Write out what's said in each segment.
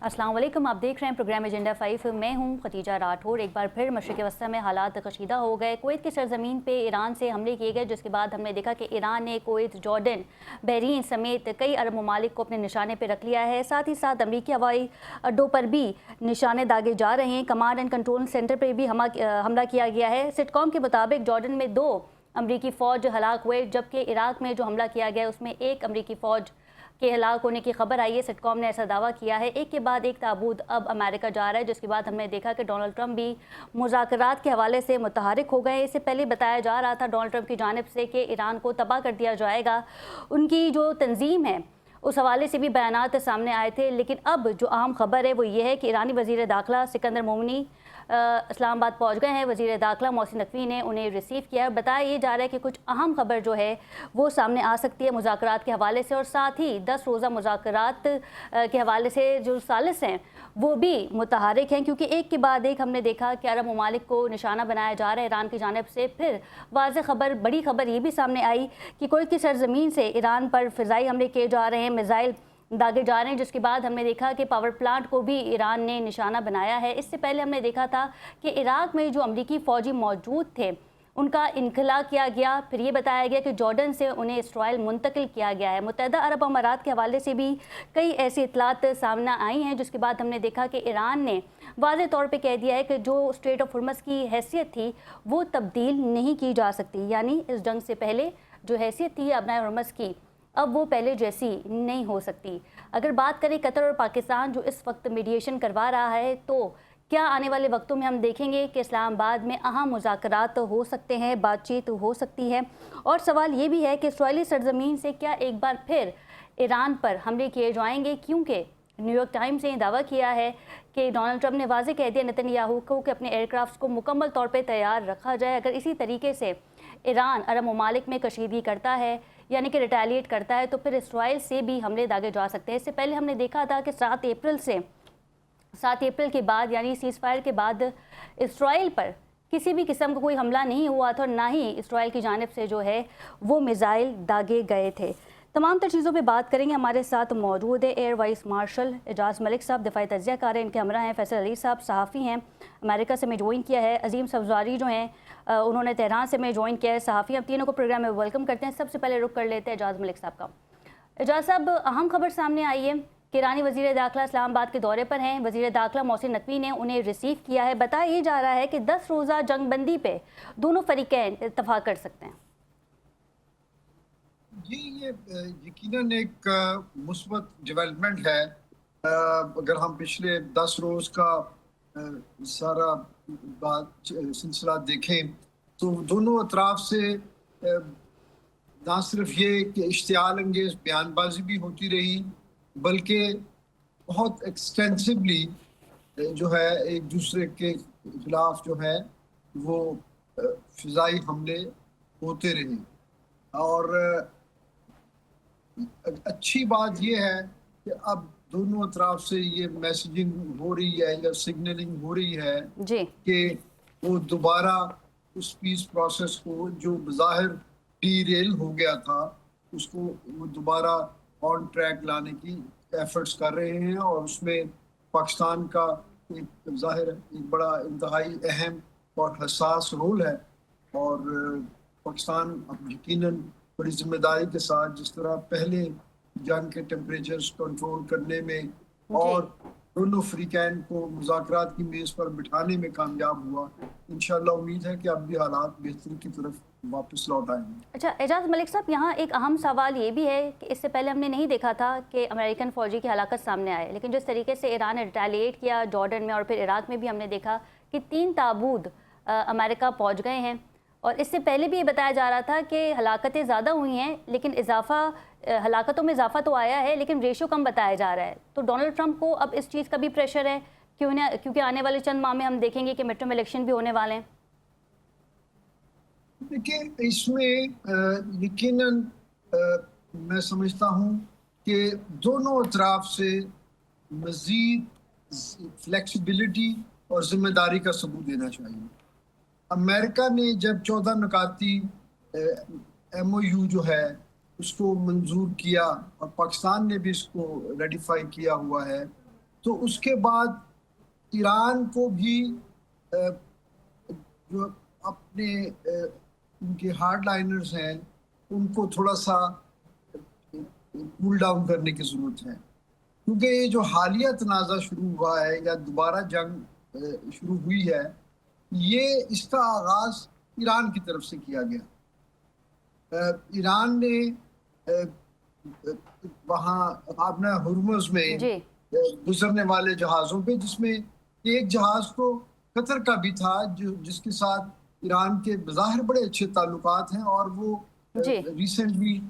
अस्सलाम वालेकुम। आप देख रहे हैं प्रोग्राम एजेंडा 5। मैं हूं खतीजा राठौर। एक बार फिर मशरिक़ वस्ता में हालात कशीदा हो गए। कुवैत की सरजमीन पे ईरान से हमले किए गए, जिसके बाद हमने देखा कि ईरान ने कुवैत, जॉर्डन, बहरीन समेत कई अरब ममालिक को अपने निशाने पर रख लिया है। साथ ही साथ अमरीकी हवाई अड्डों पर भी निशाने दागे जा रहे हैं। कमांड एंड कंट्रोल सेंटर पर भी हमला किया गया है। सिटकॉम के मुताबिक जॉर्डन में 2 अमरीकी फ़ौज हलाक हुए, जबकि इराक में जो हमला किया गया उसमें 1 अमरीकी फ़ौज के हलाक होने की खबर आई है। सिटकॉम ने ऐसा दावा किया है। एक के बाद एक ताबूत अब अमेरिका जा रहा है, जिसके बाद हमने देखा कि डोनाल्ड ट्रंप भी मुज़ाकरात के हवाले से मुतहरिक हो गए। इससे पहले बताया जा रहा था डोनाल्ड ट्रंप की जानिब से कि ईरान को तबाह कर दिया जाएगा। उनकी जो तंजीम है उस हवाले से भी बयानात सामने आए थे, लेकिन अब जो अहम खबर है वो ये है कि ईरानी वज़ीर दाखिला सिकंदर मोमनी इस्लामाबाद पहुंच गए हैं। वज़ीर दाखिला मोहसिन नकवी ने उन्हें रिसीव किया है। बताया ये जा रहा है कि कुछ अहम खबर जो है वो सामने आ सकती है मुज़ाकरात के हवाले से, और साथ ही 10 रोज़ा मुज़ाकरात के हवाले से जो सालिस हैं वो भी मुतहरिक हैं, क्योंकि एक के बाद एक हमने देखा कि अरब ममालिक को निशाना बनाया जा रहा है ईरान की जानिब से। फिर वाज़ेह खबर, बड़ी खबर ये भी सामने आई कि कुवैत की सरजमीन से ईरान पर फ़िज़ाई हमले किए जा रहे हैं, मिसाइल दागे जा रहे हैं, जिसके बाद हमने देखा कि पावर प्लांट को भी ईरान ने निशाना बनाया है। इससे पहले हमने देखा था कि इराक में जो अमरीकी फ़ौजी मौजूद थे उनका इनखला किया गया। फिर ये बताया गया कि जॉर्डन से उन्हें इसराइल मुंतकिल किया गया है। मुत्तहदा अरब अमारात के हवाले से भी कई ऐसी इतलात सामने आई हैं, जिसके बाद हमने देखा कि ईरान ने वाज़ेह तौर पे कह दिया है कि जो स्ट्रेट ऑफ हुर्मुज़ की हैसियत थी वो तब्दील नहीं की जा सकती। यानी इस जंग से पहले जो हैसियत थी अपना हुर्मुज़ की, अब वो पहले जैसी नहीं हो सकती। अगर बात करें कतर और पाकिस्तान जो इस वक्त मीडिएशन करवा रहा है, तो क्या आने वाले वक्तों में हम देखेंगे कि इस्लामाबाद में अहम मुज़ाकरात हो सकते हैं, बातचीत हो सकती है। और सवाल ये भी है कि इस्राईली सरजमीन से क्या एक बार फिर ईरान पर हमले किए जाएंगे, क्योंकि न्यूयॉर्क टाइम्स ने दावा किया है कि डोनाल्ड ट्रंप ने वाज़ेह कह दिया नेतन्याहू को कि अपने एयरक्राफ्ट को मुकम्मल तौर पर तैयार रखा जाए। अगर इसी तरीके से ईरान अरब ममालिक में कशीदगी करता है, यानी कि रिटेलिएट करता है, तो फिर इसराइल से भी हमले दागे जा सकते हैं। इससे पहले हमने देखा था कि 7 अप्रैल के बाद, यानी सीज़ फायर के बाद इसराइल पर किसी भी किस्म का कोई हमला नहीं हुआ था और ना ही इसराइल की जानिब से जो है वो मिसाइल दागे गए थे। तमाम तर चीज़ों पे बात करेंगे। हमारे साथ मौजूद है एयर वाइस मार्शल एजाज़ मलिक साहब, दिफाई तज्ज़िया कार हैं, इनके हमरा हैं फैसल अली साहब, सहाफ़ी हैं, अमेरिका से मैं ज्वाइन किया है। अजीम सब्ज़वारी जो हैं उन्होंने तेहरान से मैं ज्वाइन किया है, सहाफ़ी। हम तीनों को प्रोग्राम में वेलकम करते हैं। सबसे पहले रुक कर लेते हैं एजाज़ मलिक साहब का। एजाज़ साहब, अहम खबर सामने आई है कि ईरानी वज़ीर दाखिला इस्लामाबाद के दौरे पर हैं। वज़ीर दाखिला मोहसिन नकवी ने उन्हें रिसीव किया है। बताया ये जा रहा है कि 10 रोज़ा जंगबंदी पे दोनों फ़रीक़ैन इत्तफ़ाक़ कर सकते हैं। जी, ये यकीनन एक मुस्बत डेवलपमेंट है। अगर हम पिछले 10 रोज़ का सारा बात सिलसिला देखें तो दोनों अतराफ से ना सिर्फ ये कि इश्तियाल अंगेज़ बयानबाजी भी होती रही, बल्कि बहुत एक्सटेंसिवली जो है एक दूसरे के खिलाफ जो है वो फ़िज़ाई हमले होते रहे। और अच्छी बात यह है कि अब दोनों अतराफ से ये मैसेजिंग हो रही है या सिग्नलिंग हो रही है जी। कि वो दोबारा उस पीस प्रोसेस को जो बज़ाहिर डीरेल हो गया था उसको वो दोबारा ऑन ट्रैक लाने की एफर्ट्स कर रहे हैं, और उसमें पाकिस्तान का एक ज़ाहिर एक बड़ा इंतहाई अहम और हसास रोल है। और पाकिस्तान अब यकीनन बड़ी जिम्मेदारी के साथ, जिस तरह पहले जंग के टेम्परेचर्स कंट्रोल करने में और दोनों फ़रीक़ैन को मुज़ाकरात की मेज़ पर बिठाने में कामयाब हुआ, इंशाअल्लाह उम्मीद है कि अब भी हालात बेहतरी की तरफ वापस लौट आएंगे। अच्छा एजाज़ मलिक साहब, यहाँ एक अहम सवाल ये भी है कि इससे पहले हमने नहीं देखा था कि अमेरिकन फ़ौजी की हलाकत सामने आए, लेकिन जिस तरीके से ईरान ने रिटेलिएट किया जॉर्डन में और फिर इराक में भी हमने देखा कि 3 ताबूत अमेरिका पहुँच गए हैं। और इससे पहले भी ये बताया जा रहा था कि हलाकतें ज़्यादा हुई हैं, लेकिन हलाकतों में इजाफा तो आया है, लेकिन रेशो कम बताया जा रहा है। तो डोनाल्ड ट्रंप को अब इस चीज़ का भी प्रेशर है, क्योंकि आने वाले चंद माह में हम देखेंगे कि मिड टर्म इलेक्शन भी होने वाले हैं। देखिए, इसमें यकीनन मैं समझता हूँ कि दोनों अतराफ से मज़ीद फ्लेक्सिबिलिटी और ज़िम्मेदारी का सबूत देना चाहिए। अमेरिका ने जब 14 नुकाती MOU जो है उसको मंजूर किया और पाकिस्तान ने भी इसको रेटिफाई किया हुआ है, तो उसके बाद ईरान को भी जो अपने उनके हार्ड लाइनर्स हैं उनको थोड़ा सा कूल डाउन करने की जरूरत है, क्योंकि ये जो हालिया तनाज़ा शुरू हुआ है या दोबारा जंग शुरू हुई है, ये इसका आगाज ईरान की तरफ से किया गया। ईरान ने वहाँ अपना हुर्मुज़ में गुजरने वाले जहाज़ों पे, जिसमें एक जहाज़ तो कतर का भी था जो जिसके साथ ईरान के बज़ाहिर बड़े अच्छे ताल्लुकात हैं, और वो रिसेंटली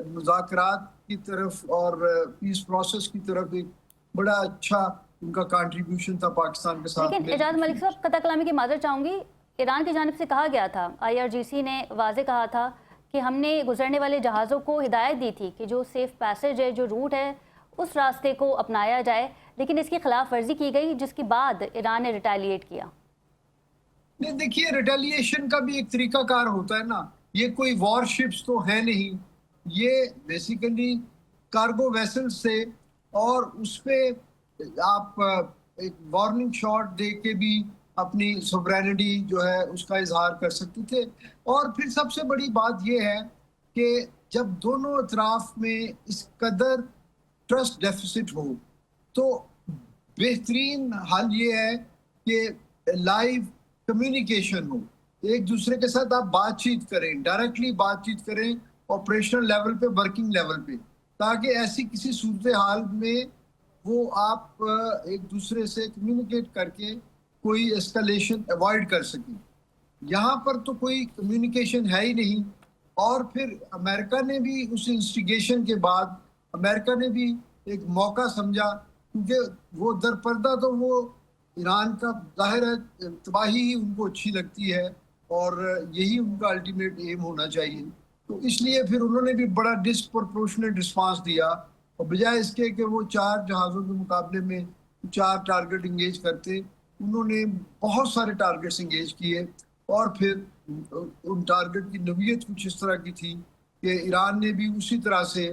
मुज़ाकरात की तरफ और पीस प्रोसेस की तरफ एक बड़ा अच्छा उनका कंट्रीब्यूशन था पाकिस्तान के साथ। लेकिन एजाज मलिक साहब, कतई कलामी की माजरत चाहूँगी, ईरान की जानिब से कहा गया था, IRGC ने वाजे कहा था कि हमने गुजरने वाले जहाज़ों को हिदायत दी थी कि जो सेफ पैसेज है, जो रूट है, उस रास्ते को अपनाया जाए, लेकिन इसकी खिलाफ वर्जी की गई, जिसके बाद ईरान ने रिटेलिएट किया। नहीं, देखिए, रिटेलिएशन का भी एक तरीकाकार होता है ना, ये कोई वॉरशिप्स तो है नहीं, ये बेसिकली कार्गो वेसल्स से, और उस पे आप एक वार्निंग शॉट दे के भी अपनी सोवरेनिटी जो है उसका इजहार कर सकते थे। और फिर सबसे बड़ी बात यह है कि जब दोनों अतराफ में इस कदर ट्रस्ट डेफिसिट हो, तो बेहतरीन हल ये है कि लाइव कम्युनिकेशन हो, एक दूसरे के साथ आप बातचीत करें, डायरेक्टली बातचीत करें, ऑपरेशनल लेवल पे, वर्किंग लेवल पे, ताकि ऐसी किसी सूरत हाल में वो आप एक दूसरे से कम्युनिकेट करके कोई एस्केलेशन अवॉइड कर सकें। यहाँ पर तो कोई कम्युनिकेशन है ही नहीं, और फिर अमेरिका ने भी उस इंस्टिगेशन के बाद अमेरिका ने भी एक मौका समझा, क्योंकि वो दरपर्दा तो वो ईरान का जाहिर है तबाही ही उनको अच्छी लगती है, और यही उनका अल्टीमेट एम होना चाहिए। तो इसलिए फिर उन्होंने भी बड़ा डिस्प्रोपोर्शनेट रिस्पांस दिया, और बजाय इसके कि वो 4 जहाज़ों के मुकाबले में 4 टारगेट इंगेज करते, उन्होंने बहुत सारे टारगेट्स इंगेज किए। और फिर उन टारगेट की नौइयत कुछ इस तरह की थी कि ईरान ने भी उसी तरह से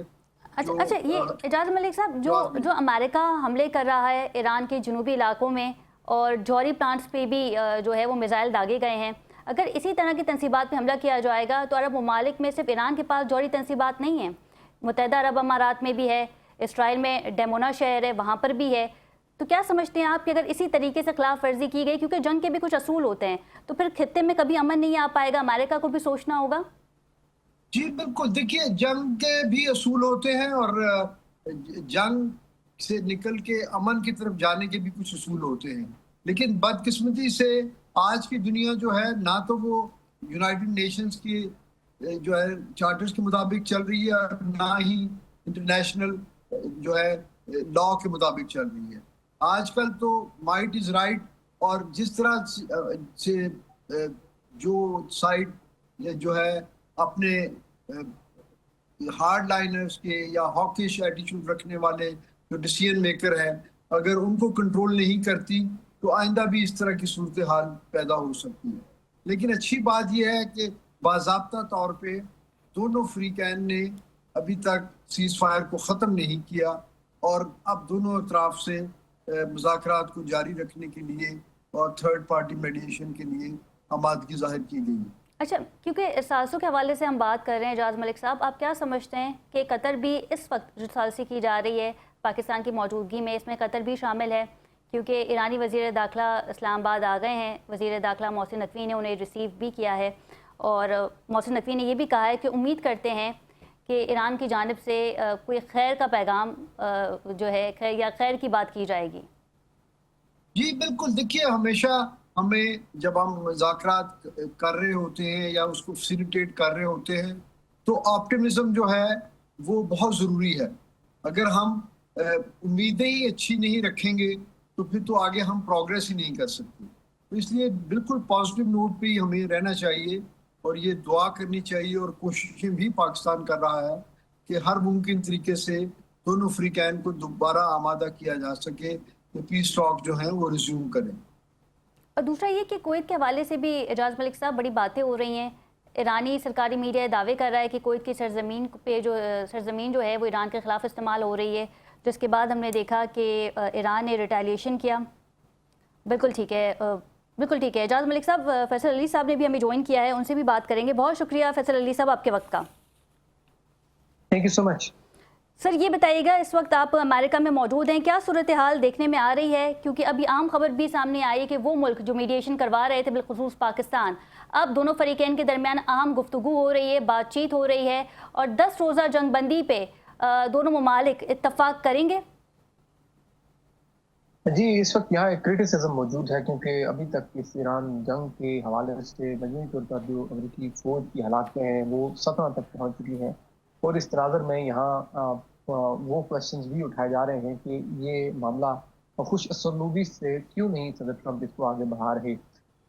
अच्छा, ये एजाज मलिक साहब, जो अमेरिका हमले कर रहा है ईरान के जनूबी इलाकों में, और जौहरी प्लांट्स पे भी जो है वो मिसाइल दागे गए हैं, अगर इसी तरह की तनसीबात पे हमला किया जाएगा तो अरब ममालिक में सिर्फ ईरान के पास जौहरी तनसीबात नहीं है, मुत्तहिदा अरब अमारात में भी है, इसराइल में डेमोना शहर है, वहाँ पर भी है। तो क्या समझते हैं आप कि अगर इसी तरीके से खिलाफ वर्जी की गई, क्योंकि जंग के भी कुछ असूल होते हैं, तो फिर खित्ते में कभी अमन नहीं आ पाएगा, अमेरिका को भी सोचना होगा? जी बिल्कुल, देखिए, जंग के भी असूल होते हैं, और जंग से निकल के अमन की तरफ जाने के भी कुछ असूल होते हैं। लेकिन बदकिस्मती से आज की दुनिया जो है, ना तो वो यूनाइटेड नेशंस की जो है चार्टर्स के मुताबिक चल रही है, और ना ही इंटरनेशनल जो है लॉ के मुताबिक चल रही है। आजकल तो माइट इज राइट, और जिस तरह से जो साइड जो है अपने हार्ड लाइनर्स के या हॉकिश एटीट्यूड रखने वाले जो डिसीजन मेकर हैं, अगर उनको कंट्रोल नहीं करती तो आइंदा भी इस तरह की सूरत हाल पैदा हो सकती है। लेकिन अच्छी बात यह है कि बाज़ाब्ता तौर पे दोनों फ्रीकैन ने अभी तक सीज़ फायर को ख़त्म नहीं किया, और अब दोनों अतराफ से मुज़ाकरात को जारी रखने के लिए और थर्ड पार्टी मेडिएशन के लिए आमादगी जाहिर की गई है। अच्छा, क्योंकि सालसों के हवाले से हम बात कर रहे हैं एजाज मलिक साहब, आप क्या समझते हैं कि कतर भी इस वक्त जो सालसी की जा रही है पाकिस्तान की मौजूदगी में, इसमें कतर भी शामिल है? क्योंकि ईरानी वज़ीर दाखिला इस्लामाबाद आ गए हैं, वज़ीर दाखिला मोहसिन नकवी ने उन्हें रिसीव भी किया है, और मोहसिन नकवी ने ये भी कहा है कि उम्मीद करते हैं कि ईरान की जानिब से कोई खैर का पैगाम जो है खैर की बात की जाएगी। जी बिल्कुल, देखिए, हमेशा हमें जब हम मुज़ाकरात कर रहे होते हैं या उसको फैसिलिटेट कर रहे होते हैं, तो ऑप्टिमिज्म जो है वो बहुत ज़रूरी है। अगर हम उम्मीदें ही अच्छी नहीं रखेंगे तो फिर तो आगे हम प्रोग्रेस ही नहीं कर सकते। तो इसलिए बिल्कुल पॉजिटिव नोट पे ही हमें रहना चाहिए, और ये दुआ करनी चाहिए, और कोशिशें भी पाकिस्तान कर रहा है कि हर मुमकिन तरीके से दोनों फ्रीकैन को दोबारा आमादा किया जा सके, कि पीस टॉक जो है वो रिज्यूम करें। और दूसरा ये कि कुवैत के हवाले से भी एजाज मलिक साहब बड़ी बातें हो रही हैं। ईरानी सरकारी मीडिया दावे कर रहा है कि कुवैत की सरजमीन पे जो सरजमीन जो है वो ईरान के ख़िलाफ़ इस्तेमाल हो रही है। जिसके बाद हमने देखा कि ईरान ने रिटेलिएशन किया। बिल्कुल ठीक है, बिल्कुल ठीक है। एजाज मलिक साहब, फैसल अली साहब ने भी हमें ज्वाइन किया है, उनसे भी बात करेंगे। बहुत शुक्रिया फैसल अली साहब आपके वक्त का। Thank you so much. Sir ये बताइएगा, इस वक्त आप अमेरिका में मौजूद हैं, क्या सूरत हाल देखने में आ रही है? क्योंकि अभी आम खबर भी सामने आई है कि वो मुल्क जो मीडिएशन करवा रहे थे, बिलखुसूस पाकिस्तान, अब दोनों फरीकैन के दरमियान अहम गुफ्तगू हो रही है, बातचीत हो रही है और 10 रोज़ा जंगबंदी पे दोनों ममालिक इत्तफाक करेंगे। जी, इस वक्त यहाँ एक क्रिटिसिज्म मौजूद है क्योंकि अभी तक इस ईरान जंग के हवाले से मजमूई तौर पर जो अमेरिकी फौज की हालातें हैं वो सतह तक पहुँच चुकी हैं और इस तनाज़र में यहाँ वो क्वेश्चंस भी उठाए जा रहे हैं कि ये मामला खुश असलूबी से क्यों नहीं सदर ट्रंप इसको आगे बढ़ा रहे।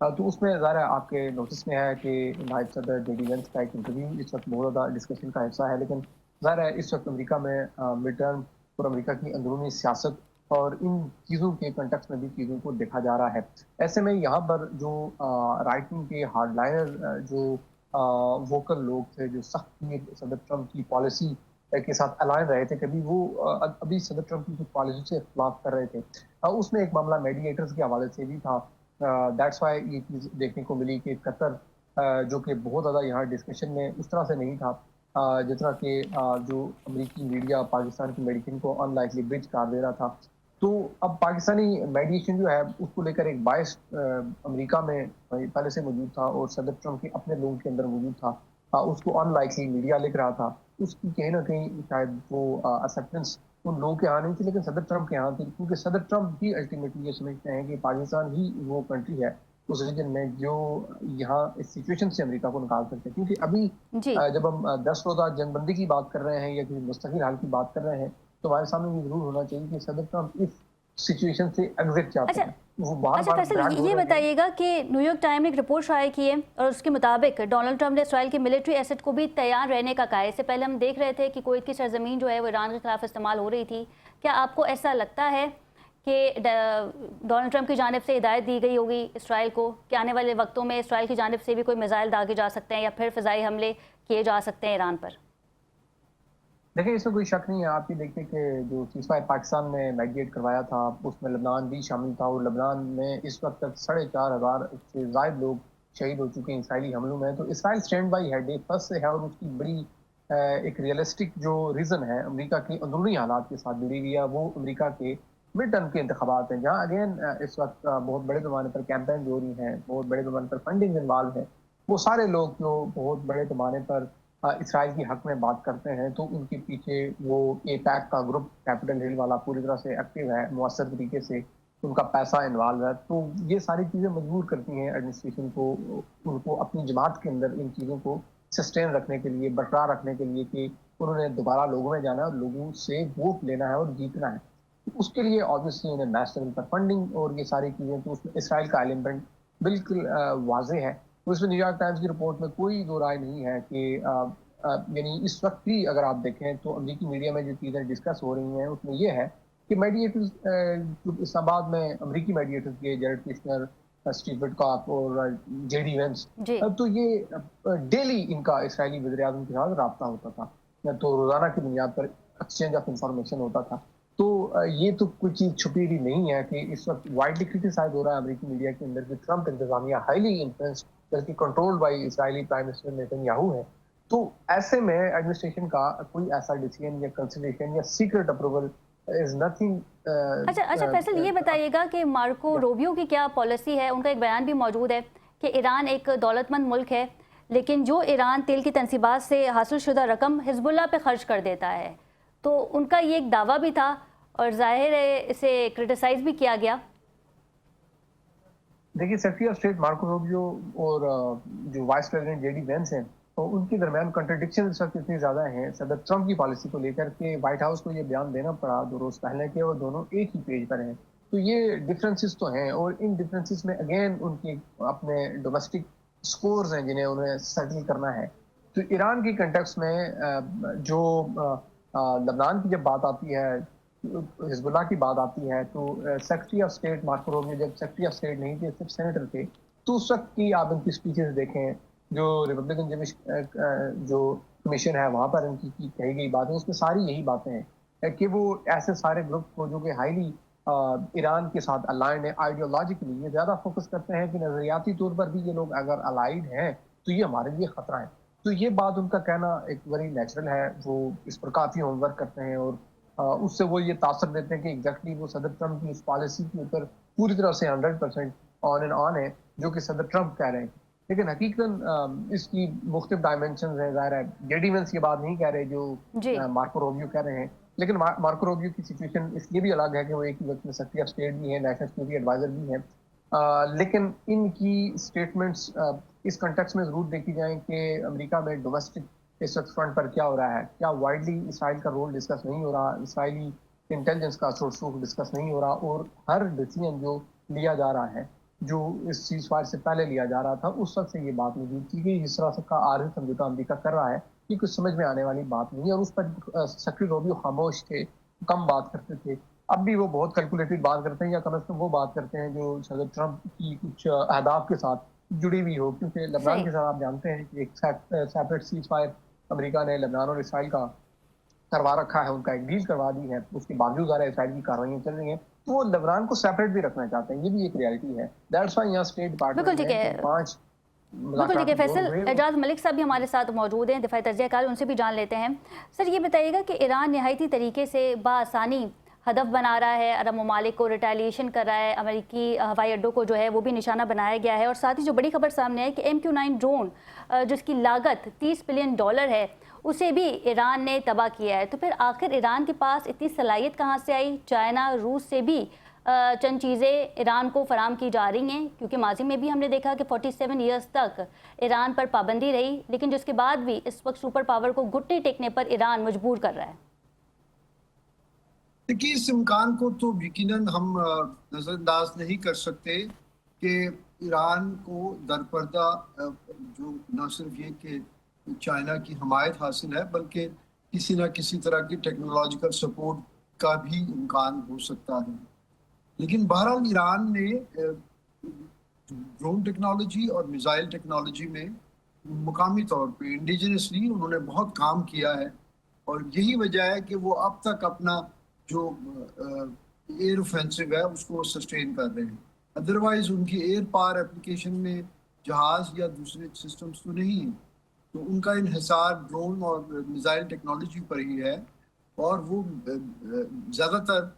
तो उसमें ज़रा आपके नोटिस में है कि नायब सदर जेडी वेंस का एक इंटरव्यू इस वक्त बहुत ज़्यादा डिस्कशन का हिस्सा है, लेकिन ज़ाहिर है इस वक्त अमेरिका में मिड टर्म और अमेरिका की अंदरूनी सियासत और इन चीज़ों के कंटेक्स्ट में भी चीज़ों को देखा जा रहा है। ऐसे में यहाँ पर जो राइट विंग के हार्डलाइनर जो वोकल लोग थे, जो सख्त सदर ट्रंप की पॉलिसी के साथ अलाइन रहे थे, कभी वो अभी सदर ट्रंप की कुछ पॉलिसी से इख्तिलाफ कर रहे थे। उसमें एक मामला मेडिएटर्स के हवाले से भी था। दैट्स वाई ये चीज़ देखने को मिली कि कतर जो कि बहुत ज़्यादा यहाँ डिस्कशन में उस तरह से नहीं था जितना कि जो अमेरिकी मीडिया पाकिस्तान की मेडिसिन को अनलाइकली ब्रिज कर दे रहा था। तो अब पाकिस्तानी मेडिएशन जो है उसको लेकर एक बायस अमेरिका में पहले से मौजूद था और सदर ट्रंप के अपने लोगों के अंदर मौजूद था। उसको अनलाइकली मीडिया लिख रहा था, उसकी कहीं ना कहीं शायद वो एक्सेप्टेंस उन लोगों के यहाँ नहीं थी, लेकिन सदर ट्रंप के यहाँ थी, क्योंकि सदर ट्रंप भी अल्टीमेटली ये समझते हैं कि पाकिस्तान ही वो कंट्री है उस रीजन में जो यहाँ इस सिचुएशन से अमेरिका को निकाल सकते हैं। क्योंकि अभी जब हम 10 रोज़ा जंगबंदी की बात कर रहे हैं या किसी मुस्तकिल हाल की बात कर रहे हैं तो हमारे सामने ये जरूर होना चाहिए कि सदर ट्रंप इस सिचुएशन से एग्जिट चाहते हैं। अच्छा फैसल, ये बताइएगा कि न्यूयॉर्क टाइम ने एक रिपोर्ट शाया की है और उसके मुताबिक डोनाल्ड ट्रंप ने इसराइल के मिलिट्री एसेट को भी तैयार रहने का कहा है। इससे पहले हम देख रहे थे कि कुवैत की सरजमीन जो है वो ईरान के खिलाफ इस्तेमाल हो रही थी। क्या आपको ऐसा लगता है कि डोनाल्ड ट्रंप की जानिब से हिदायत दी गई होगी इसराइल को कि आने वाले वक्तों में इसराइल की जानिब से भी कोई मिसाइल दागे जा सकते हैं या फिर फ़िज़ाई हमले किए जा सकते हैं ईरान पर? देखिए, इसमें कोई शक नहीं है। आप ये देखते कि जो सीज़फायर पाकिस्तान ने मेडिएट करवाया था उसमें लेबनान भी शामिल था और लेबनान में इस वक्त तक 4,500 से ज़ायद लोग शहीद हो चुके हैं इसराइली हमलों में। तो इसराइल स्टैंड बाई है, डे फर्स्ट से है और उसकी बड़ी एक रियलिस्टिक जो रीज़न है अमेरिका के अंदरूनी हालात के साथ जुड़ी हुई है, वो अमेरिका के मिड टर्म के इंतखाबात हैं, जहाँ अगेन इस वक्त बहुत बड़े पैमाने पर कैंपेन हो रही हैं, बहुत बड़े पैमाने पर फंडिंग इन्वॉल्व है। वो सारे लोग जो बहुत बड़े पैमाने पर इसराइल की हक में बात करते हैं तो उनके पीछे वो एपैक का ग्रुप कैपिटल हिल वाला पूरी तरह से एक्टिव है, मुअस्सर तरीके से उनका पैसा इन्वॉल्व है। तो ये सारी चीज़ें मजबूर करती हैं एडमिनिस्ट्रेशन को, उनको अपनी जमात के अंदर इन चीज़ों को सस्टेन रखने के लिए, बरकरार रखने के लिए कि उन्होंने दोबारा लोगों में जाना है और लोगों से वोट लेना है और जीतना है। तो उसके लिए ऑब्वियसली उन्हें नेशनल पर फंडिंग और ये सारी चीज़ें, तो उसमें इसराइल का एलिमेंट बिल्कुल वाज़ेह है। तो इसमें न्यूयॉर्क टाइम्स की रिपोर्ट में कोई दो राय नहीं है कि यानी इस वक्त भी अगर आप देखें तो अमेरिकी मीडिया में जो चीज़ें डिस्कस हो रही हैं उसमें ये है कि मेडिएटर्स इस्लामाबाद में अमेरिकी मेडिएटर्स के जेरेड कुशनर, स्टीव विटकॉक और जेडी वेंस, तो ये डेली इनका इसराइली वज़ीर-ए-आज़म के साथ रब्ता होता था, तो रोज़ाना की बुनियाद पर एक्सचेंज ऑफ इंफॉर्मेशन होता था। तो ये तो कोई चीज़ छुपी हुई नहीं है कि इस वक्त वाइडली क्रिटिसाइज हो रहा है अमेरिकी मीडिया के अंदर कि ट्रंप इंतजामिया हाईली इन्फ्लुएंस्ड बल्कि controlled by Israeli prime minister Netanyahu है। तो ऐसे में एडमिनिस्ट्रेशन का कोई ऐसा डिसीजन या कंसिडरेशन या सीक्रेट अप्रूवल इज नथिंग। अच्छा फैसल, ये बताइएगा कि मार्को रूबियो की क्या पॉलिसी है? उनका एक बयान भी मौजूद है कि ईरान एक दौलतमंद मुल्क है, लेकिन जो ईरान तेल की तनसीबात से हासिल शुदा रकम हिजबुल्लाह पे खर्च कर देता है। तो उनका ये एक दावा भी था और जाहिर है इसे क्रिटिसाइज भी किया गया। देखिए, secretary of state Marco Rubio और जो वाइस प्रेसिडेंट जेडी वेंस हैं, तो उनके दरमियान कंट्रडिक्शन इस वक्त इतनी ज़्यादा हैं सदर ट्रंप की पॉलिसी को लेकर के व्हाइट हाउस को ये बयान देना पड़ा 2 रोज़ पहले कि वो दोनों एक ही पेज पर हैं। तो ये डिफरेंसेस तो हैं और इन डिफरेंसेस में अगेन उनके अपने डोमेस्टिक स्कोर्स हैं जिन्हें उन्हें सेटल करना है। तो ईरान की कंटेक्स्ट में जो लेबनान की जब बात आती है, हिजबुल्लाह की बात आती है, तो secretary of state Marco Rubio जब सेक्रेटरी ऑफ स्टेट नहीं थे, सिर्फ सेनेटर थे, तो उस वक्त की आप इनकी स्पीचेस देखें, जो रिपब्लिकन जो कमीशन है वहाँ पर इनकी कही गई बातें, उसमें सारी यही बातें हैं कि वो ऐसे सारे ग्रुप को जो कि हाईली ईरान के साथ अलाइंड है आइडियोलॉजिकली, ये ज़्यादा फोकस करते हैं कि नज़रियाती तौर पर भी ये लोग अगर अलाइंड हैं तो ये हमारे लिए ख़तरा है। तो ये बात उनका कहना एक वेरी नेचुरल है, वो इस पर काफ़ी होमवर्क करते हैं और उससे वो ये तासर देते हैं कि एग्जैक्टली वो सदर ट्रंप की इस पॉलिसी के ऊपर पूरी तरह से 100% ऑन एंड ऑन है, जो कि सदर ट्रंप कह रहे हैं। लेकिन हकीकतन इसकी मुख्तलिफ डायमेंशन है, ज़ाहिर है जेडी वेंस ये बात नहीं कह रहे जो जी। मार्को रूबियो कह रहे हैं, लेकिन मार्को रूबियो की सिचुएशन इसलिए भी अलग है कि वो एक ही वक्त में सेक्रेटरी ऑफ स्टेट भी है, नेशनल सिक्योरिटी एडवाइजर भी हैं। लेकिन इनकी स्टेटमेंट्स इस कंटेक्स्ट में ज़रूर देखी जाए कि अमेरिका में डोमेस्टिक इस वक्त फ्रंट पर क्या हो रहा है, क्या वाइडली इसराइल का रोल डिस्कस नहीं हो रहा, इसराइली इंटेलिजेंस का सोर्स डिस्कस नहीं हो रहा, और हर डिसीजन जो लिया जा रहा है, जो इस सीज फायर से पहले लिया जा रहा था, उस वक्त से ये बात मौजूद की गई। इस तरह का आर्थिक समझौता अमेरिका कर रहा है, ये कुछ समझ में आने वाली बात नहीं है, और उस पर सेक्रेटरी रूबियो खामोश थे, कम बात करते थे। अब भी वो बहुत कैलकुलेटेड बात करते हैं, या कम से कम वो बात करते हैं जो सदर ट्रंप की कुछ अहदाफ के साथ जुड़ी हुई हो, क्योंकि लेबनान के साथ आप जानते हैं कि एक सेपरेट सीज फायर अमेरिका ने लेबनान और इसराइल का करवा रखा है, उनका एक डील करवा दी है, उसके बावजूद इसराइल की कार्रवाइयां चल रही हैं, तो वो लेबनान को सेपरेट भी रखना चाहते हैं, ये भी एक रियलिटी है। दैट्स व्हाई यहाँ स्टेट डिपार्टमेंट में 5 बिल्कुल ठीक है। फैसल, एजाज मलिक साहब भी हमारे साथ मौजूद हैं, दिफाई तज्ज़ियाकार, उनसे भी जान लेते हैं। सर ये बताइएगा कि ईरान नहायती तरीके से बासानी हदफ बना रहा है, अरब ममालिक को रिटेलिएशन कर रहा है, अमेरिकी हवाई अड्डों को जो है वो भी निशाना बनाया गया है, और साथ ही जो बड़ी खबर सामने है कि MQ-9 ड्रोन जिसकी लागत $30 बिलियन है, उसे भी ईरान ने तबाह किया है। तो फिर आखिर ईरान के पास इतनी सलाहियत कहाँ से आई? चाइना, रूस से भी चंद चीज़ें ईरान को फराम की जा रही हैं, क्योंकि माजी में भी हमने देखा कि 47 ईयर्स तक ईरान पर पाबंदी रही, लेकिन जिसके बाद भी इस वक्त सुपर पावर को घुटने टेकने पर ईरान मजबूर कर रहा है। देखिए, इस इम्कान को तो यकीनन हम नज़रअंदाज नहीं कर सकते कि ईरान को दरपर्दा जो न सिर्फ ये कि चाइना की हमायत हासिल है, बल्कि किसी न किसी तरह की टेक्नोलॉजिकल सपोर्ट का भी इम्कान हो सकता है। लेकिन बहरहाल ईरान ने ड्रोन टेक्नोलॉजी और मिसाइल टेक्नोलॉजी में मुकामी तौर पे इंडिजिनसली उन्होंने बहुत काम किया है, और यही वजह है कि वो अब तक अपना जो एयर ऑफेंसिव है उसको सस्टेन कर रहे हैं। अदरवाइज उनकी एयर पावर एप्लीकेशन में जहाज या दूसरे सिस्टम्स तो नहीं है, तो उनका इन्हिसार ड्रोन और मिसाइल टेक्नोलॉजी पर ही है, और वो ज़्यादातर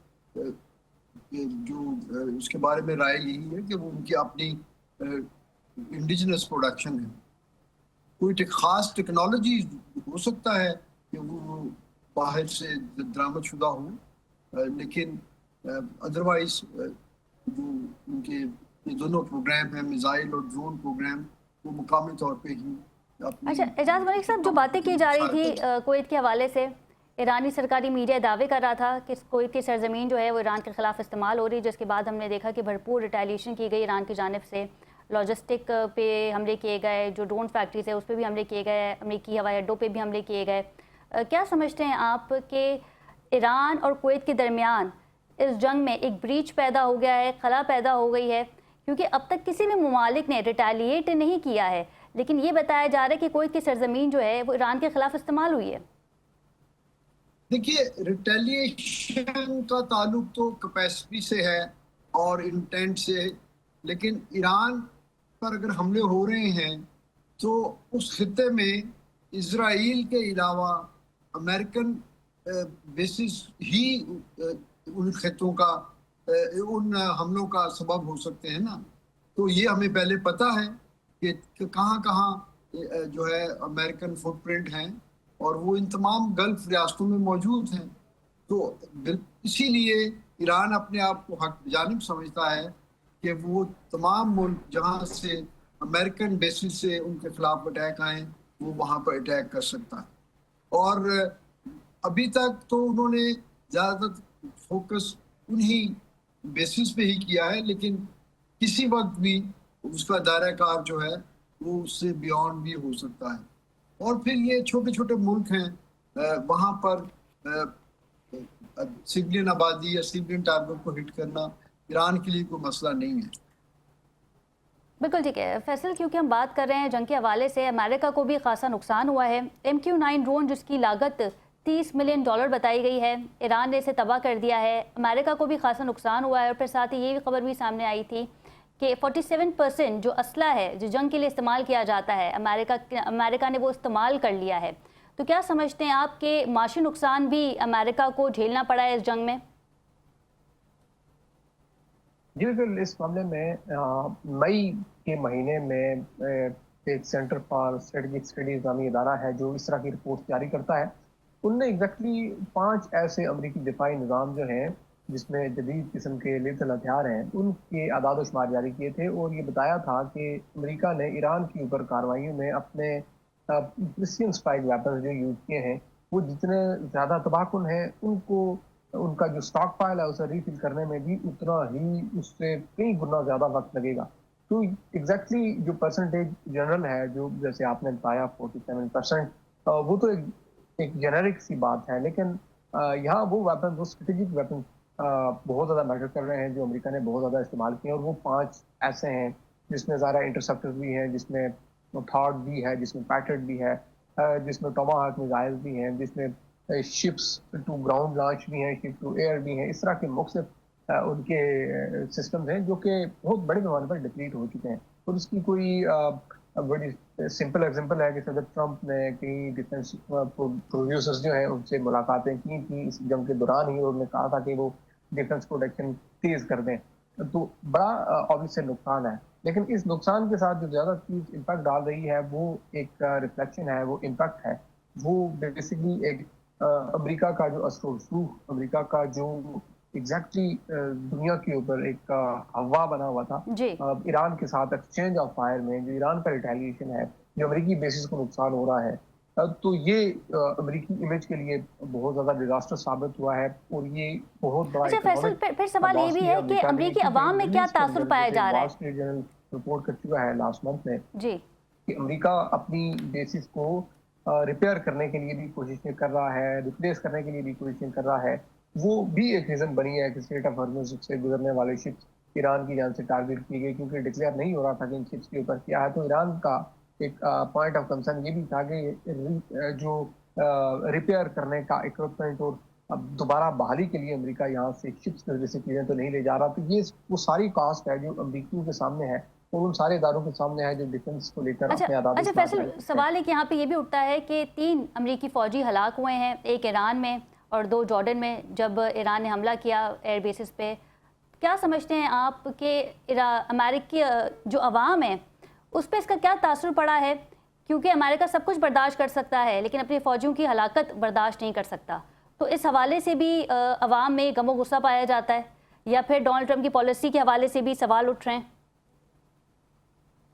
जो उसके बारे में राय यही है कि वो उनकी अपनी इंडिजिनस प्रोडक्शन है। कोई खास टेक्नोलॉजी हो सकता है कि वो बाहर से दरामद शुदा हो, लेकिन अदरवाइज जो उनके ये दोनों प्रोग्राम हैं, मिसाइल और ड्रोन प्रोग्राम, वो मुकामी तौर पे ही। अच्छा एजाज मलिक साहब, जो बातें की जा रही थी कुवैत के हवाले से, ईरानी सरकारी मीडिया दावे कर रहा था कि कुवैत की सरजमीन जो है वो ईरान के खिलाफ इस्तेमाल हो रही है, जिसके बाद हमने देखा कि भरपूर रिटेलिएशन की गई ईरान की जानिब से, लॉजिस्टिक पे हमले किए गए, जो ड्रोन फैक्ट्रीज है उस पर भी हमले किए गए, अमेरिकी हवाई अड्डों पे भी हमले किए गए। क्या समझते हैं आप कि ईरान और कुवैत के दरमियान इस जंग में एक ब्रीच पैदा हो गया है, खला पैदा हो गई है? क्योंकि अब तक किसी भी ममालिक ने रिटेलिएट नहीं किया है, लेकिन ये बताया जा रहा है कि कुवैत की सरजमीन जो है वो ईरान के खिलाफ इस्तेमाल हुई है। देखिए, रिटेलिएशन का ताल्लुक तो कैपेसिटी से है और इंटेंट से, लेकिन ईरान पर अगर हमले हो रहे हैं तो उस खित्ते में इजराइल के अलावा अमेरिकन बेसिस ही उन खित्तों का उन हमलों का सबब हो सकते हैं ना। तो ये हमें पहले पता है कि कहाँ कहाँ जो है अमेरिकन फुटप्रिंट हैं, और वो इन तमाम गल्फ रियासतों में मौजूद हैं। तो इसीलिए ईरान अपने आप को हक जानिब समझता है कि वो तमाम मुल्क जहाँ से अमेरिकन बेसिस से उनके खिलाफ अटैक आए, वो वहाँ पर अटैक कर सकता है। और अभी तक तो उन्होंने ज़्यादातर फोकस उन्हीं बेसिस पे ही किया है, लेकिन किसी वक्त भी उसका दायरा कार जो है वो उससे बियॉन्ड भी हो सकता है। और फिर ये छोटे छोटे मुल्क हैं, वहाँ पर सिविलियन आबादी या सिविलियन टारगेट को हिट करना ईरान के लिए कोई मसला नहीं है। बिल्कुल ठीक है फैसल, क्योंकि हम बात कर रहे हैं जंग के हवाले से, अमेरिका को भी खासा नुकसान हुआ है। MQ-9 ड्रोन जिसकी लागत $30 मिलियन बताई गई है। ईरान ने इसे तबाह कर दिया है। अमेरिका को भी खासा नुकसान हुआ है और फिर साथ ही ये भी खबर भी सामने आई थी कि 47% जो असला है जो जंग के लिए इस्तेमाल किया जाता है अमेरिका ने वो इस्तेमाल कर लिया है। तो क्या समझते हैं आप कि माशी नुकसान भी अमेरिका को झेलना पड़ा है इस जंग में? जी बिल्कुल, इस मामले में मई के महीने में एक सेंटर फॉर स्ट्रेटेजिक स्टडीज नामी इदारा है जो इस तरह की रिपोर्ट जारी करता है। उनने एग्जैक्टली 5 ऐसे अमरीकी दिफाई निज़ाम जो हैं जिसमें जदीद किस्म के लेथल हथियार हैं उनके आदाद शुमार जारी किए थे और ये बताया था कि अमेरिका ने ईरान के ऊपर कार्रवाइयों में अपने प्रिसिशन स्ट्राइक वेपन जो यूज़ किए हैं वो जितने ज़्यादा तबाहकुन हैं उनको उनका जो स्टॉक पाइल है उसे रीफिल करने में भी उतना ही उससे कई गुना ज़्यादा वक्त लगेगा। तो एग्जैक्टली जो परसेंटेज जनरल है जो जैसे आपने बताया 47%, वो तो एक जेनेरिक सी बात है, लेकिन यहाँ वो वेपन वो स्ट्रेटेजिक वेपन बहुत ज़्यादा मैटर कर रहे हैं जो अमेरिका ने बहुत ज़्यादा इस्तेमाल किए हैं और वो 5 ऐसे हैं जिसमें ज़्यादा इंटरसेप्टर्स भी हैं, जिसमें थॉट भी है, जिसमें पैट्रियट भी है, जिसमें टोमाहाक मिसाइल भी हैं, जिसमें शिप्स टू ग्राउंड लॉन्च भी हैं, शिप टू एयर भी हैं। इस तरह के मुख्तलिफ उनके सिस्टम हैं जो कि बहुत बड़े पैमाने पर डिप्लीट हो चुके हैं। और उसकी कोई बड़ी सिंपल एग्जांपल है कि सदर ट्रंप ने कई डिफेंस प्रोड्यूसर्स जो हैं उनसे मुलाकातें की थी इस जंग के दौरान ही और उन्होंने कहा था कि वो डिफेंस प्रोडक्शन तेज कर दें। तो बड़ा ऑब्वियसली नुकसान है, लेकिन इस नुकसान के साथ जो ज़्यादा चीज़ इम्पैक्ट डाल रही है वो एक रिफ्लेक्शन है, वो इम्पैक्ट है, वो बेसिकली एक अमेरिका का जो असर रसूख, अमेरिका का जो एग्जैक्टली दुनिया के ऊपर एक हवा बना हुआ था ईरान के साथ एक्सचेंज ऑफ फायर में, जो ईरान का रिटेलिएशन है, जो अमेरिकी बेसिस को नुकसान हो रहा है, तो ये अमेरिकी इमेज के लिए बहुत ज़्यादा डिजास्टर साबित हुआ है और ये बहुत बड़ा। अच्छा फैसल, फिर सवाल ये भी है कि अमेरिकी अवाम में क्या तासुर पाया जा रहा है? स्ट्रीट जर्नल रिपोर्ट कर चुका है लास्ट मंथ में जी कि अमेरिका अपनी बेसिस को रिपेयर करने के लिए भी कोशिशें कर रहा है, रिप्लेस करने के लिए भी कोशिशें कर रहा है। वो भी एक रीज़न बनी है कि स्ट्रेट ऑफ हॉर्मुज़ से गुजरने वाले शिप्स ईरान की जान से टारगेट किए गए क्योंकि डिक्लेयर नहीं हो रहा था कि इन शिप्स के ऊपर क्या है। तो ईरान का एक पॉइंट ऑफ कंसर्न ये भी था कि जो रिपेयर करने का इक्विपमेंट और दोबारा बहाली के लिए अमेरिका यहाँ से शिप्स की वजह से चीज़ें तो नहीं ले जा रहा। तो ये वो सारी कास्ट है जो अमेरिकियों के सामने है और उन सारे इदारों के सामने है जो डिफेंस को लेकर अपने आदाद। अच्छा फैसल, सवाल है कि यहाँ पे ये भी उठता है कि 3 अमेरिकी फौजी हलाक हुए हैं, एक ईरान में और 2 जॉर्डन में जब ईरान ने हमला किया एयर बेसिस पे। क्या समझते हैं आप कि अमेरिकी जो अवाम है उस पर इसका क्या तासुर पड़ा है? क्योंकि अमेरिका सब कुछ बर्दाश्त कर सकता है लेकिन अपने फ़ौजियों की हलाकत बर्दाश्त नहीं कर सकता। तो इस हवाले से भी अवाम में गमो गुस्सा पाया जाता है या फिर डोनाल्ड ट्रंप की पॉलिसी के हवाले से भी सवाल उठ रहे हैं?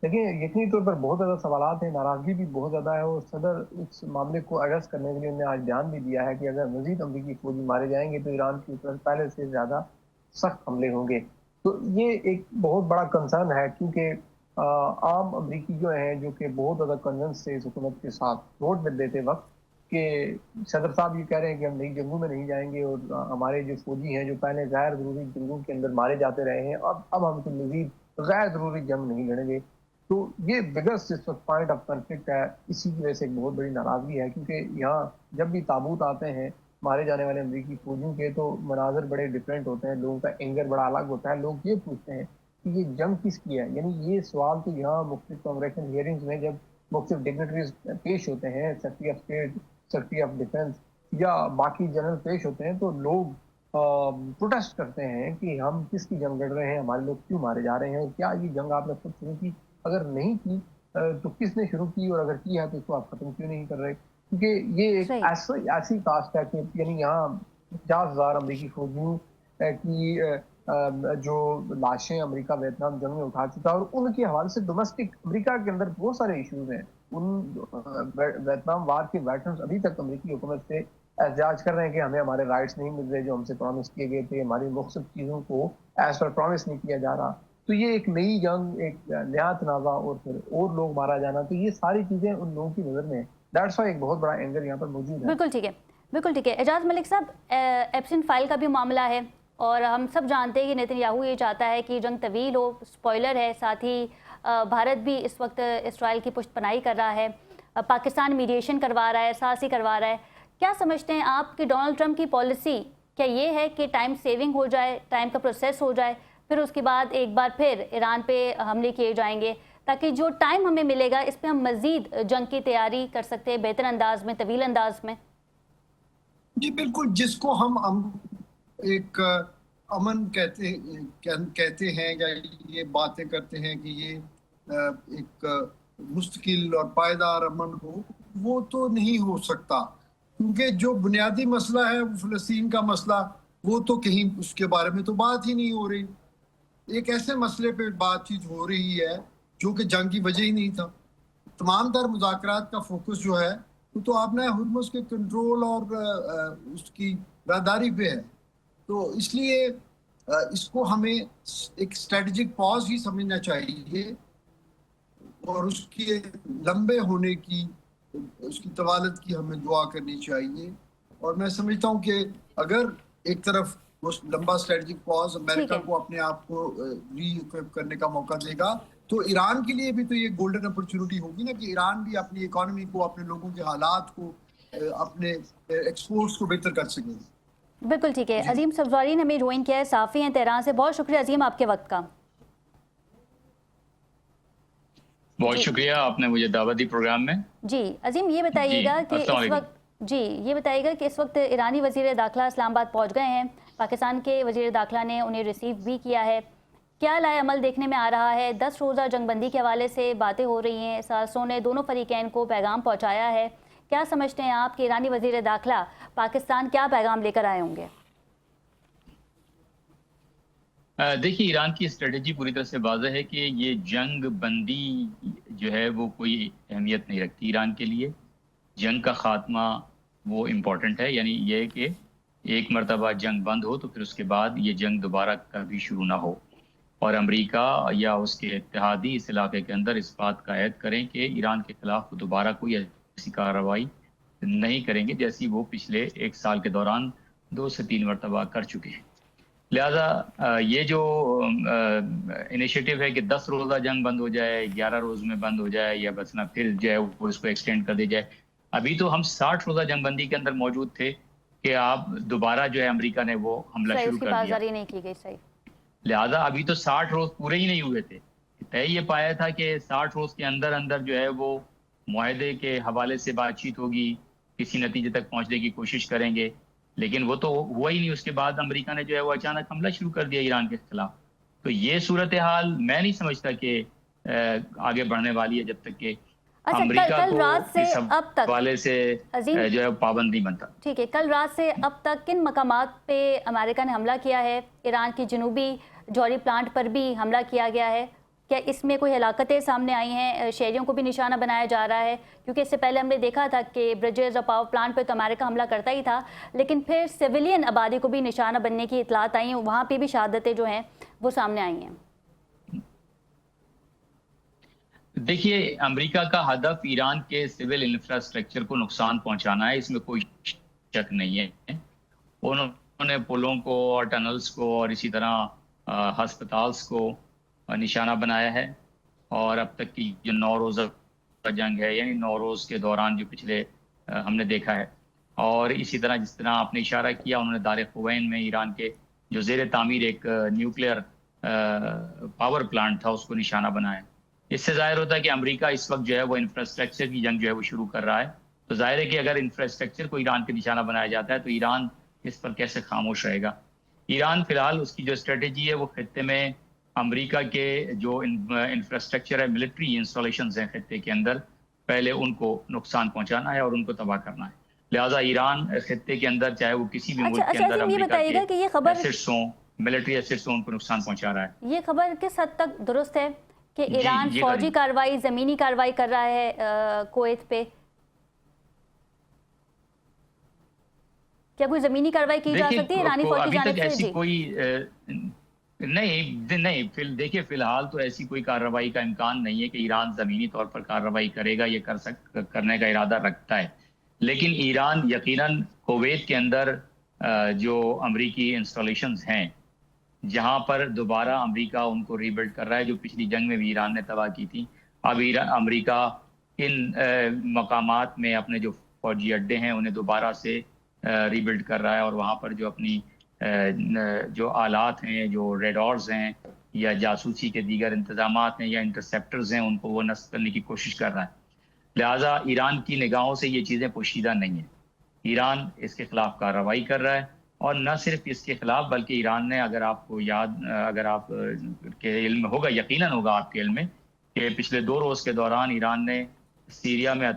देखिए, यकीनी तौर पर बहुत ज़्यादा सवालात हैं, नाराज़गी भी बहुत ज़्यादा है और सदर इस मामले को एड्रेस करने के लिए उन्होंने आज बयान भी दिया है कि अगर मज़ीद अमरीकी फौजी मारे जाएंगे तो ईरान के ऊपर पहले से ज़्यादा सख्त हमले होंगे। तो ये एक बहुत बड़ा कंसर्न है क्योंकि आम अमरीकी जो हैं जो कि बहुत ज़्यादा कन्विंस थे इस हुकूमत के साथ वोट में देते वक्त कि सदर साहब ये कह रहे हैं कि हम नई जंगों में नहीं जाएंगे और हमारे जो फौजी हैं जो पहले गैर ज़रूरी जंगों के अंदर मारे जाते रहे हैं अब हम तो मज़ीद गैर ज़रूरी जंग नहीं लड़ेंगे। तो ये बिगेस्ट इस वक्त पॉइंट ऑफ कॉन्फ्लिक्ट है। इसी की वजह से एक बहुत बड़ी नाराज़गी है क्योंकि यहाँ जब भी ताबूत आते हैं मारे जाने वाले अमरीकी फौजियों के तो मनाजर बड़े डिफरेंट होते हैं, लोगों का एंगर बड़ा अलग होता है। लोग ये पूछते हैं कि ये जंग किसकी है, यानी ये सवाल तो यहाँ मुख्तलिफ कांग्रेशन हियरिंग्स में जब मुख्तलिफ डिग्नेटरीज पेश होते हैं, secretary of state, secretary of defence या बाकी जनरल पेश होते हैं तो लोग प्रोटेस्ट करते हैं कि हम किसकी जंग लड़ रहे हैं, हमारे लोग क्यों मारे जा रहे हैं और क्या ये जंग आपने खुद शुरू की, अगर नहीं की तो किसने शुरू की और अगर की है तो इसको आप खत्म क्यों नहीं कर रहे? क्योंकि ये एक ऐसी कास्ट है कि यानी यहाँ 50,000 अमरीकी फौजियों की जो लाशें अमेरिका वियतनाम जंग में उठा चुका है और उनके हवाले से डोमेस्टिक अमेरिका के अंदर बहुत सारे इश्यूज हैं। उन वियतनाम वार के वेटरन्स अभी तक अमेरिकी हुकूमत से एहतजाज कर रहे हैं कि हमें हमारे राइट्स नहीं मिल रहे जो हमसे प्रॉमिस किए गए थे, हमारी मुख्तलिफ चीज़ों को एज पर प्रॉमिस नहीं किया जा रहा। तो ये एक नई जंग, एक नया तनाज़ा और फिर और लोग मारा जाना, तो ये सारी चीज़ें उन लोगों की नज़र में दैट्स व्हाई एक बहुत बड़ा एंगर यहाँ पर मौजूद है। बिल्कुल ठीक है, बिल्कुल ठीक है। एजाज मलिक साहब, एप्सिन फाइल का भी मामला है और हम सब जानते हैं कि नेतन्याहू ये चाहता है कि जंग तवील हो, स्पॉइलर है, साथ ही भारत भी इस वक्त इसराइल की पुष्टपनाही कर रहा है, पाकिस्तान मीडिएशन करवा रहा है, सासी करवा रहा है। क्या समझते हैं आप कि डोनाल्ड ट्रंप की पॉलिसी क्या ये है कि टाइम सेविंग हो जाए, टाइम का प्रोसेस हो जाए, फिर उसके बाद एक बार फिर ईरान पे हमले किए जाएंगे, ताकि जो टाइम हमें मिलेगा इस पे हम मजीद जंग की तैयारी कर सकते हैं बेहतर अंदाज में, तवील अंदाज में? जी बिल्कुल, जिसको हम एक अमन कहते हैं, या ये बातें करते हैं कि ये एक मुस्तकिल और पायदार अमन हो, वो तो नहीं हो सकता, क्योंकि जो बुनियादी मसला है वो फ़लस्तीन का मसला, वो तो कहीं उसके बारे में तो बात ही नहीं हो रही। एक ऐसे मसले पे बातचीत हो रही है जो कि जंग की वजह ही नहीं था। तमाम तर मुज़ाकरात का फोकस जो है वो तो आपने हुर्मुज़ के कंट्रोल और उसकी राहदारी पे है। तो इसलिए इसको हमें एक स्ट्रेटजिक पॉज ही समझना चाहिए, और उसके लंबे होने की, उसकी तवालत की हमें दुआ करनी चाहिए। और मैं समझता हूँ कि अगर एक तरफ वो लंबा स्ट्रेटजिक पॉज अमेरिका को अपने आप को री-इक्विप करने का मौका देगा, तो ईरान के लिए भी तो ये गोल्डन अपॉर्चुनिटी होगी ना, कि ईरान भी अपनी इकोनॉमी को, अपने लोगों के हालात को, अपने एक्सपोर्ट्स को बेहतर कर सकेंगे। बिल्कुल ठीक है। अजीम सफजारी ने हमें ज्वाइन किया है, साफ़ी हैं तेहरान से। बहुत शुक्रिया अजीम आपके वक्त का। बहुत शुक्रिया, आपने मुझे दावत दी प्रोग्राम में। जी अजीम, ये बताइएगा कि इस वक्त ईरानी वज़ीर दाखिला इस्लामाबाद पहुंच गए हैं। पाकिस्तान के वज़ीर दाखिला ने उन्हें रिसीव भी किया है। क्या लाए अमल देखने में आ रहा है? 10 रोज़ा जंगबंदी के हवाले से बातें हो रही हैं, सासों ने दोनों फरीकैन को पैगाम पहुँचाया है। क्या समझते हैं आप कि ईरानी वज़ीर दाखिला पाकिस्तान क्या पैगाम लेकर आए होंगे? देखिए, ईरान की स्ट्रेटजी पूरी तरह से वाज़ेह है कि ये जंग बंदी जो है वो कोई अहमियत नहीं रखती ईरान के लिए। जंग का ख़ात्मा वो इम्पोर्टेंट है, यानी ये कि एक मरतबा जंग बंद हो तो फिर उसके बाद ये जंग दोबारा कभी शुरू ना हो, और अमेरिका या उसके इत्तेहादी इस इलाके के अंदर इस बात का ऐद करें कि ईरान के ख़िलाफ़ दोबारा कोई ऐसी कार्रवाई नहीं करेंगे जैसी वो पिछले 1 साल के दौरान 2 से 3 मरतबा कर चुके हैं। लिहाजा ये जो इनिशिएटिव है कि 10 रोज़ा जंग बंद हो जाए, 11 रोज़ में बंद हो जाए, या बस ना फिर जो है वो इसको एक्सटेंड कर दी जाए। अभी तो हम 60 रोज़ा जंगबंदी के अंदर मौजूद थे कि आप दोबारा जो है अमेरिका ने वो हमला शुरू कर दिया। नहीं की गई, सही। लिहाजा अभी तो 60 रोज़ पूरे ही नहीं हुए थे। तय ये पाया था कि 60 रोज़ के अंदर अंदर जो है वो मुआहदे के हवाले से बातचीत होगी, किसी नतीजे तक पहुँचने की कोशिश करेंगे, लेकिन वो तो हुआ ही नहीं। उसके बाद अमेरिका ने जो है वो अचानक हमला शुरू कर दिया ईरान के खिलाफ। तो ये सूरत हाल मैं नहीं समझता कि आगे बढ़ने वाली है जब तक कि अमेरिका कल रात से अब तक वाले से जो है पाबंद नहीं बनता। ठीक है, कल रात से अब तक किन मकामात पे अमेरिका ने हमला किया है? ईरान की जनूबी जौहरी प्लांट पर भी हमला किया गया है। क्या इसमें कोई हलाकतें सामने आई हैं? शहरियों को भी निशाना बनाया जा रहा है, क्योंकि इससे पहले हमने देखा था कि ब्रिजेस और पावर प्लांट पे तो अमेरिका हमला करता ही था, लेकिन फिर सिविलियन आबादी को भी निशाना बनने की इतलात आई हैं, वहाँ पे भी शहादतें जो हैं वो सामने आई हैं। देखिए, अमेरिका का हदफ ईरान के सिविल इंफ्रास्ट्रक्चर को नुकसान पहुंचाना है, इसमें कोई शक नहीं है। उन्होंने पुलों को और टनल्स को और इसी तरह हस्पताल्स को निशाना बनाया है, और अब तक की जो 9 रोज़ा जंग है, यानी 9 रोज़ के दौरान जो पिछले हमने देखा है, और इसी तरह जिस तरह आपने इशारा किया, उन्होंने दार खुवैन में ईरान के जो ज़ेर तामीर एक न्यूक्लियर पावर प्लांट था उसको निशाना बनाया। इससे जाहिर होता है कि अमेरिका इस वक्त जो है वो इंफ्रास्ट्रक्चर की जंग जो है वो शुरू कर रहा है। तो जाहिर है कि अगर इंफ्रास्ट्रक्चर को ईरान के निशाना बनाया जाता है तो ईरान इस पर कैसे खामोश रहेगा। ईरान फिलहाल उसकी जो स्ट्रेटेजी है वो खित्ते में अमेरिका के जो इंफ्रास्ट्रक्चर है, मिलिट्री इंस्टॉलेशंस हैं खित्ते के अंदर, पहले उनको नुकसान पहुंचाना है और उनको तबाह करना है। लिहाजा ईरान खित्ते के अंदर, चाहे वो किसी भी मुल्क के अंदर, अमेरिका के एसेट्स हों, मिलिट्री एसेट्स हों, उनको नुकसान पहुंचा रहा है। ये खबर किस हद तक दुरुस्त है कि ईरान फौजी कार्रवाई, जमीनी कार्रवाई कर रहा है कुवैत पे? क्या कोई जमीनी कार्रवाई की जा सकती है ईरानी फौज की जानिब से? ऐसी कोई नहीं, देखिए फिलहाल तो ऐसी कोई कार्रवाई का इम्कान नहीं है कि ईरान ज़मीनी तौर पर कार्रवाई करेगा, ये करने का इरादा रखता है। लेकिन ईरान यकीनन कुवैत के अंदर जो अमरीकी इंस्टॉलेशंस हैं, जहां पर दोबारा अमेरिका उनको रीबिल्ड कर रहा है, जो पिछली जंग में भी ईरान ने तबाह की थी। अब अमेरिका इन मकामात में अपने जो फौजी अड्डे हैं उन्हें दोबारा से रीबिल्ड कर रहा है, और वहाँ पर जो अपनी जो आलात हैं, जो रेडार्स हैं या जासूसी के दीगर इंतजामात हैं या इंटरसेप्टर्स हैं, उनको वो नस्ब करने की कोशिश कर रहा है। लिहाजा ईरान की निगाहों से ये चीज़ें पोशीदा नहीं है। ईरान इसके खिलाफ कार्रवाई कर रहा है, और न सिर्फ इसके खिलाफ बल्कि ईरान ने, अगर आपको याद, अगर आप के इल्म होगा, यकीनन होगा आपके इल्म में, कि पिछले 2 रोज़ के दौरान ईरान ने सीरिया में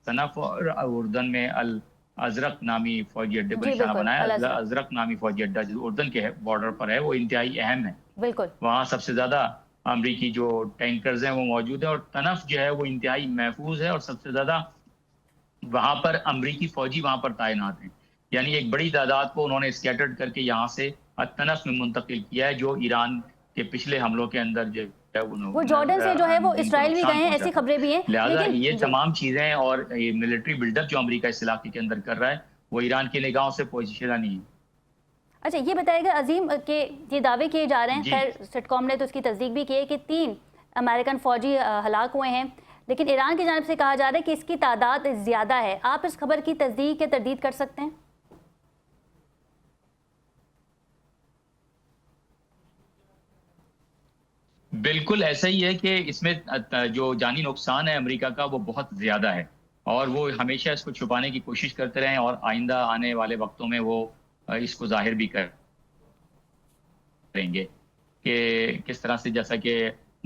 तनफ और उर्दन में अल अजरक नामी फौजी अड्डे पर निशाना बनाया। अजरक नामी फौजी अड्डा जो उर्दन के बॉर्डर पर है वो इंतहाई अहम है। बिल्कुल, वहाँ सबसे ज्यादा अमरीकी जो टैंकर्स हैं वो मौजूद है, और तनफ जो है वो इंतहाई महफूज है, और सबसे ज्यादा वहाँ पर अमरीकी फौजी वहाँ पर तैनात हैं। यानी एक बड़ी तादाद को उन्होंने स्कैटर्ड करके यहाँ से तनफ में मुंतकिल किया है, जो ईरान के पिछले हमलों के अंदर जो वो जॉर्डन से जो है वो इसराइल भी गए हैं, ऐसी खबरें भी हैं। लिहाजा ये तमाम चीजें और ये मिलिट्री बिल्डअप जो अमेरिका इस इलाके के अंदर कर रहा है वो ईरान की निगाहों से पोजीशनदा नहीं है। अच्छा, ये बताएगा अजीम के ये दावे किए जा रहे हैं, खैर सिटकॉम ने तो उसकी तस्दीक भी की है कि 3 अमेरिकन फौजी हलाक हुए हैं, लेकिन ईरान की जानिब से कहा जा रहा है कि इसकी तादाद ज़्यादा है। आप इस खबर की तस्दीक या तरदीद कर सकते हैं? बिल्कुल ऐसा ही है कि इसमें जो जानी नुकसान है अमेरिका का वो बहुत ज़्यादा है, और वो हमेशा इसको छुपाने की कोशिश करते रहे, और आइंदा आने वाले वक्तों में वो इसको जाहिर भी करेंगे कि किस तरह से, जैसा कि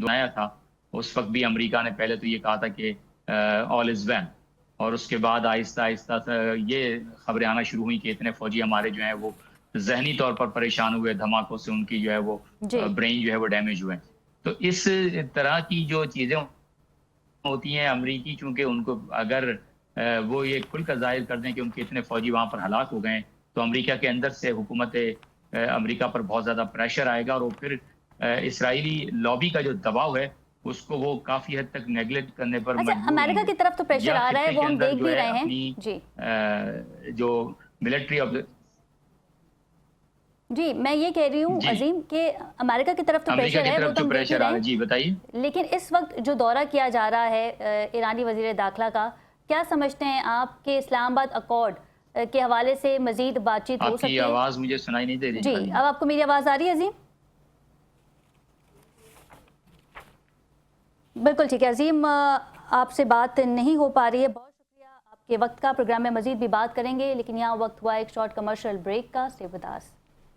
दुनिया था उस वक्त भी अमेरिका ने पहले तो ये कहा था कि ऑल इज़ वेल, और उसके बाद आहिस्ता आहिस्ता ये खबरें आना शुरू हुई कि इतने फौजी हमारे जो है वो जहनी तौर पर परेशान हुए धमाकों से, उनकी जो है वो ब्रेन जो है वो डैमेज हुए। तो इस तरह की जो चीज़ें होती हैं, अमरीकी चूंकि उनको अगर वो ये खुलकर जाहिर कर दें कि उनके इतने फौजी वहाँ पर हलाक हो गए, तो अमेरिका के अंदर से हुकूमत अमेरिका पर बहुत ज़्यादा प्रेशर आएगा, और वो फिर इसराइली लॉबी का जो दबाव है उसको वो काफ़ी हद तक नेगलेक्ट करने पर अमेरिका की तरफ तो प्रेशर आ रहा है, वो हम देख भी रहे हैं जी। जो मिलिट्री ऑफ जी, मैं ये कह रही हूँ अजीम कि अमेरिका की तरफ तो प्रेशर है, वो तो हम देख ही रहे हैं। जी बताइए। लेकिन इस वक्त जो दौरा किया जा रहा है ईरानी वजीर दाखिला का, क्या समझते हैं आप कि इस्लामाबाद अकॉर्ड के हवाले से मजीद बातचीत हो सकती है? आपकी आवाज़ मुझे सुनाई नहीं दे रही। जी, अब आपको मेरी आवाज़ आ रही है अजीम? बिल्कुल ठीक है अजीम, आपसे बात नहीं हो पा रही है, बहुत शुक्रिया आपके वक्त का। प्रोग्राम में मजीद भी बात करेंगे, लेकिन यहाँ वक्त हुआ एक शॉर्ट कमर्शियल ब्रेक का। Stay with us.